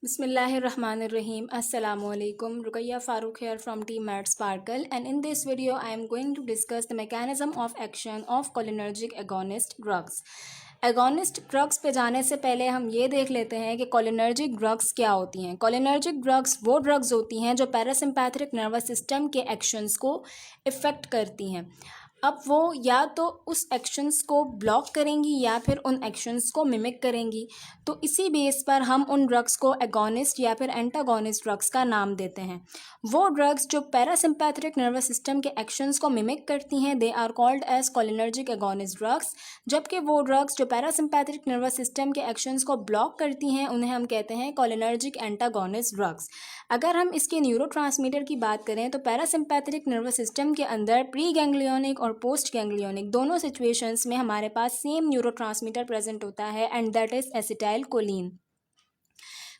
Bismillahirrahmanirrahim. Assalamualaikum. Ruqayya Farooq here from Team Mad Sparkle, and in this video I am going to discuss the mechanism of action of cholinergic agonist drugs. Agonist drugs पे जाने से पहले हम ये देख लेते हैं कि कोलिनर्जिक ड्रग्स क्या होती हैं। कोलिनर्जिक ड्रग्स वो ड्रग्स होती हैं जो पैरासिम्पैथिक नर्वस सिस्टम के एक्शंस को इफ़ेक्ट करती हैं। अब वो या तो उस एक्शंस को ब्लॉक करेंगी या फिर उन एक्शंस को मिमिक करेंगी। तो इसी बेस पर हम उन ड्रग्स को एगोनिस्ट या फिर एंटागोनिस्ट ड्रग्स का नाम देते हैं। वो ड्रग्स जो पैरासिम्पैथिक नर्वस सिस्टम के एक्शंस को मिमिक करती हैं they are called as cholinergic agonist drugs, जबकि वो ड्रग्स जो पैरासिम्पैथिक नर्वस सिस्टम के एक्शंस को ब्लॉक करती हैं उन्हें हम कहते हैं कोलिनर्जिक एंटागोनिस्ट ड्रग्स। अगर हम इसके न्यूरोट्रांसमीटर की बात करें तो पैरासिम्पैथिक नर्वस सिस्टम के अंदर प्री गैंग्लियोनिक और पोस्ट गैंग्लियोनिक दोनों सिचुएशंस में हमारे पास सेम न्यूरोट्रांसमीटर प्रेजेंट होता है एंड दैट इज़ एसिटाइलकोलिन।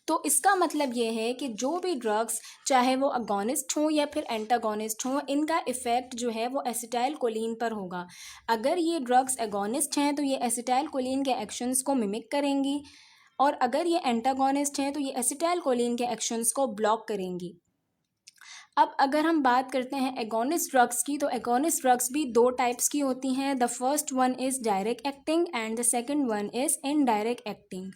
तो इसका मतलब ये है कि जो भी ड्रग्स चाहे वो अगोनिस्ट हों या फिर एंटागोनिस्ट हों, इनका इफ़ेक्ट जो है वो एसिटाइलकोलिन पर होगा। अगर ये ड्रग्स एगोनिस्ट हैं तो ये एसिटाइलकोलिन के एक्शंस को मिमिक करेंगी, और अगर ये एंटागोनिस्ट हैं तो ये एसिटाइलकोलिन के एक्शंस को ब्लॉक करेंगी। अब अगर हम बात करते हैं एगोनिस्ट ड्रग्स की, तो एगोनिस्ट ड्रग्स भी दो टाइप्स की होती हैं। The first one is direct acting and the second one is indirect acting.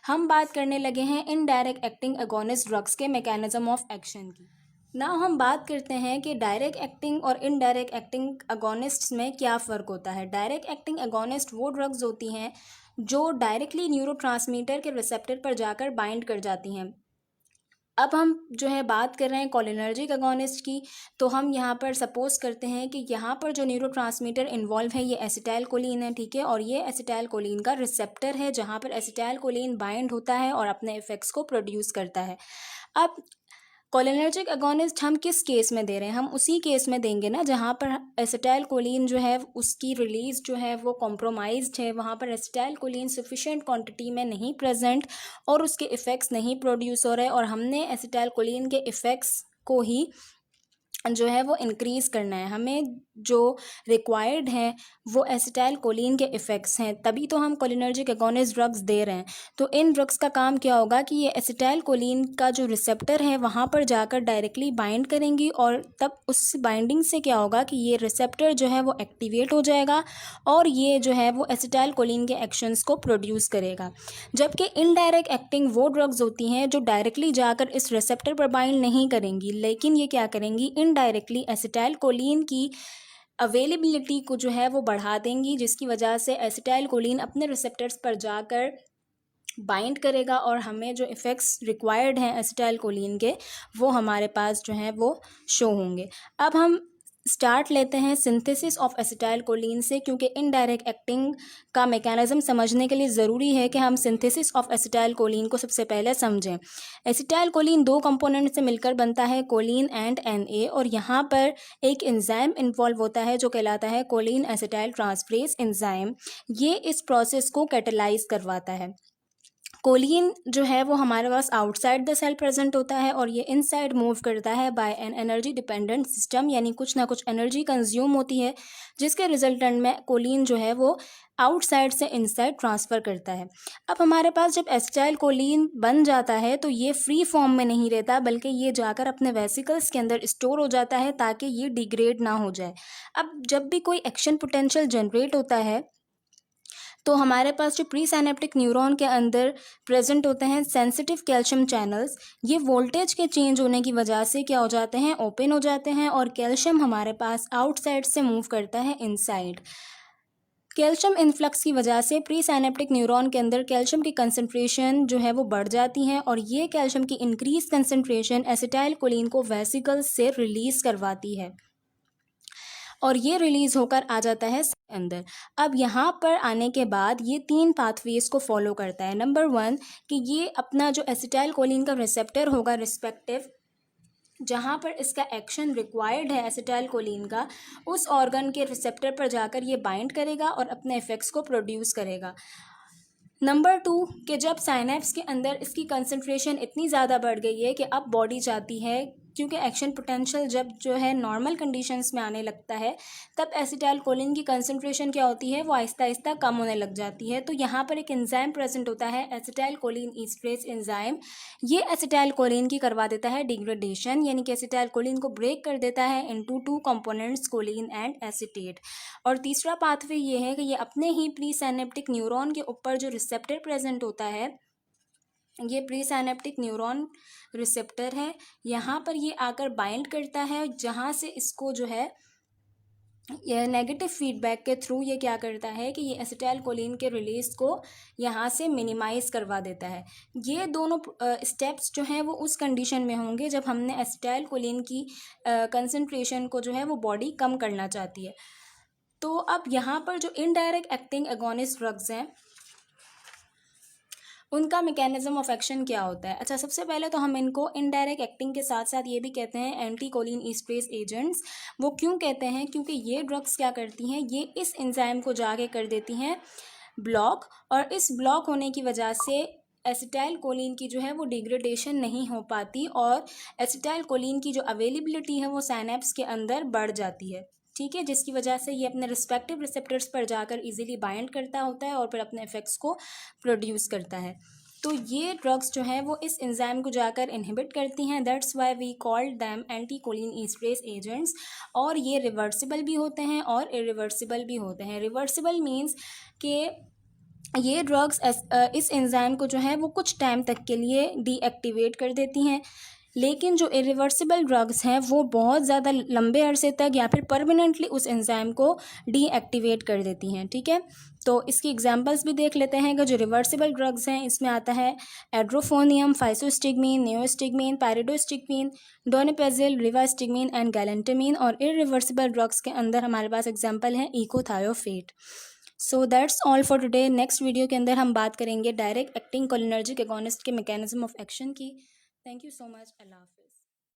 हम बात करने लगे हैं इनडायरेक्ट एक्टिंग एगोनिस्ट ड्रग्स के मैकेनिज्म ऑफ एक्शन की। नाउ हम बात करते हैं कि डायरेक्ट एक्टिंग और इनडायरेक्ट एक्टिंग एगोनिस्ट्स में क्या फ़र्क होता है। डायरेक्ट एक्टिंग एगोनिस्ट वो ड्रग्स होती हैं जो डायरेक्टली न्यूरोट्रांसमीटर के रिसेप्टर पर जाकर बाइंड कर जाती हैं। अब हम जो है बात कर रहे हैं कोलिनर्जिक एगोनिस्ट की, तो हम यहाँ पर सपोज करते हैं कि यहाँ पर जो न्यूरोट्रांसमीटर इन्वॉल्व है ये एसिटाइलकोलिन है, ठीक है, और ये एसिटाइलकोलिन का रिसेप्टर है जहाँ पर एसिटाइलकोलिन बाइंड होता है और अपने इफ़ेक्ट्स को प्रोड्यूस करता है। अब कोलिनर्जिक एगोनिस्ट हम किस केस में दे रहे हैं, हम उसी केस में देंगे ना जहाँ पर एसिटाइलकोलिन जो है उसकी रिलीज़ जो है वो कॉम्प्रोमाइज्ड है, वहाँ पर एसिटाइलकोलिन सफिशिएंट क्वांटिटी में नहीं प्रेजेंट और उसके इफ़ेक्ट्स नहीं प्रोड्यूस हो रहे, और हमने एसिटाइलकोलिन के इफ़ेक्ट्स को ही जो है वो इंक्रीज़ करना है। हमें जो रिक्वायर्ड है वो एसिटाइलकोलिन के इफ़ेक्ट्स हैं, तभी तो हम कोलिनर्जिक एगोनिस्ट ड्रग्स दे रहे हैं। तो इन ड्रग्स का काम क्या होगा कि ये एसिटाइलकोलिन का जो रिसेप्टर है वहाँ पर जाकर डायरेक्टली बाइंड करेंगी, और तब उस बाइंडिंग से क्या होगा कि ये रिसेप्टर जो है वो एक्टिवेट हो जाएगा और ये जो है वो एसिटाइलकोलिन के एक्शंस को प्रोड्यूस करेगा। जबकि इनडायरेक्ट एक्टिंग वो ड्रग्स होती हैं जो डायरेक्टली जाकर इस रिसेप्टर पर बाइंड नहीं करेंगी, लेकिन ये क्या करेंगी, इनडायरेक्टली एसिटाइलकोलिन की अवेलेबिलिटी को जो है वो बढ़ा देंगी, जिसकी वजह से एसिटाइलकोलिन अपने रिसेप्टर्स पर जाकर बाइंड करेगा और हमें जो इफ़ेक्ट्स रिक्वायर्ड हैं एसिटाइलकोलिन के वो हमारे पास जो है वो शो होंगे। अब हम स्टार्ट लेते हैं सिंथेसिस ऑफ एसिटाइलकोलिन से, क्योंकि इनडायरेक्ट एक्टिंग का मैकेनिज्म समझने के लिए ज़रूरी है कि हम सिंथेसिस ऑफ एसिटाइलकोलिन को सबसे पहले समझें। एसिटाइलकोलिन दो कंपोनेंट से मिलकर बनता है, कोलिन एंड एन और यहाँ पर एक एंजाइम इन्वॉल्व होता है जो कहलाता है कोलिन एसिटाइल ट्रांसफरेज एंजाइम। ये इस प्रोसेस को कैटेलाइज करवाता है। कोलिन जो है वो हमारे पास आउटसाइड द सेल प्रेजेंट होता है और ये इनसाइड मूव करता है by an energy dependent system, यानी कुछ ना कुछ एनर्जी कंज्यूम होती है जिसके रिजल्टेंट में कोलिन जो है वो आउटसाइड से इनसाइड ट्रांसफ़र करता है। अब हमारे पास जब एसिटाइलकोलिन बन जाता है तो ये फ्री फॉर्म में नहीं रहता, बल्कि ये जाकर अपने वेसिकल्स के अंदर स्टोर हो जाता है ताकि ये डिग्रेड ना हो जाए। अब जब भी कोई एक्शन पोटेंशियल जनरेट होता है तो हमारे पास जो प्री साइनेप्टिक न्यूरॉन के अंदर प्रेजेंट होते हैं सेंसिटिव कैल्शियम चैनल्स, ये वोल्टेज के चेंज होने की वजह से क्या हो जाते हैं, ओपन हो जाते हैं, और कैल्शियम हमारे पास आउटसाइड से मूव करता है इनसाइड। कैल्शियम इन्फ्लक्स की वजह से प्री साइनेप्टिक न्यूरॉन के अंदर कैल्शियम की कंसंट्रेशन जो है वो बढ़ जाती है, और ये कैल्शियम की इंक्रीज कंसंट्रेशन एसिटाइलकोलिन को वेसिकल्स से रिलीज़ करवाती है और ये रिलीज़ होकर आ जाता है अंदर। अब यहाँ पर आने के बाद ये तीन पाथवेज को फॉलो करता है। नंबर 1 कि ये अपना जो एसिटाइलकोलिन का रिसेप्टर होगा रिस्पेक्टिव जहाँ पर इसका एक्शन रिक्वायर्ड है एसिटाइलकोलिन का, उस ऑर्गन के रिसेप्टर पर जाकर ये बाइंड करेगा और अपने इफ़ेक्ट्स को प्रोड्यूस करेगा। नंबर 2 कि जब साइनेप्स के अंदर इसकी कंसंट्रेशन इतनी ज़्यादा बढ़ गई है कि अब बॉडी चाहती है क्योंकि एक्शन पोटेंशियल जब जो है नॉर्मल कंडीशंस में आने लगता है तब एसिटाइलकोलिन की कंसंट्रेशन क्या होती है, वो आहिस्ता आहिस्ता कम होने लग जाती है। तो यहाँ पर एक एंजाइम प्रेजेंट होता है, एसिटाइलकोलिन ईस्ट्रेज एंजाइम। ये एसिटाइलकोलिन की करवा देता है डिग्रेडेशन, यानी कि एसिटाइलकोलिन को ब्रेक कर देता है into two components, Colin and acetate. और तीसरा पाथवे ये है कि ये अपने ही प्री सिनेप्टिक न्यूरॉन के ऊपर जो रिसेप्टर प्रेजेंट होता है, ये प्री सिनेप्टिक न्यूरॉन रिसेप्टर है, यहाँ पर ये आकर बाइंड करता है, जहाँ से इसको जो है यह नेगेटिव फीडबैक के थ्रू ये क्या करता है कि ये एसिटाइलकोलिन के रिलीज को यहाँ से मिनिमाइज करवा देता है। ये दोनों स्टेप्स जो हैं वो उस कंडीशन में होंगे जब हमने एसिटाइलकोलिन की कंसंट्रेशन को जो है वो बॉडी कम करना चाहती है। तो अब यहाँ पर जो इनडायरेक्ट एक्टिंग एगोनिस्ट ड्रग्स हैं उनका मैकेनिज्म ऑफ एक्शन क्या होता है। अच्छा, सबसे पहले तो हम इनको इनडायरेक्ट एक्टिंग के साथ साथ ये भी कहते हैं एंटी कोलिन ईस्ट्रेज एजेंट्स। वो क्यों कहते हैं, क्योंकि ये ड्रग्स क्या करती हैं, ये इस एंजाइम को जाके कर देती हैं ब्लॉक, और इस ब्लॉक होने की वजह से एसिटाइलकोलिन की जो है वो डिग्रेडेशन नहीं हो पाती और एसिटाइलकोलिन की जो अवेलेबिलिटी है वो साइनेप्स के अंदर बढ़ जाती है। ठीक है, जिसकी वजह से ये अपने रिस्पेक्टिव रिसेप्टर्स पर जाकर इजीली बाइंड करता होता है और फिर अपने इफेक्ट्स को प्रोड्यूस करता है। तो ये ड्रग्स जो हैं वो इस एंजाइम को जाकर इनहिबिट करती हैं, that's why we called them anticholinesterase agents. और ये रिवर्सिबल भी होते हैं और इरिवर्सिबल भी होते हैं। रिवर्सिबल मीन्स कि ये ड्रग्स इस एंजाइम को जो है वो कुछ टाइम तक के लिए डीएक्टिवेट कर देती हैं, लेकिन जो इरिवर्सिबल ड्रग्स हैं वो बहुत ज़्यादा लंबे अरसे तक या फिर परमानेंटली उस एंजाइम को डीएक्टिवेट कर देती हैं। ठीक है, तो इसकी एग्जांपल्स भी देख लेते हैं कि जो रिवर्सिबल ड्रग्स हैं इसमें आता है एड्रोफोनियम, फाइसोस्टिगमीन, नियोस्टिगमीन, पायरिडोस्टिगमीन, डोनेपेजिल, रिवास्टिगमीन एंड गैलेंटामीन। और इरिवर्सिबल ड्रग्स के अंदर हमारे पास एग्जाम्पल हैं echothiophate. So that's all for today. Next video के अंदर हम बात करेंगे डायरेक्ट एक्टिंग कोलिनर्जिक एगोनिस्ट के मैकेनिज्म ऑफ एक्शन की। Thank you so much. अल्लाह हाफिज़।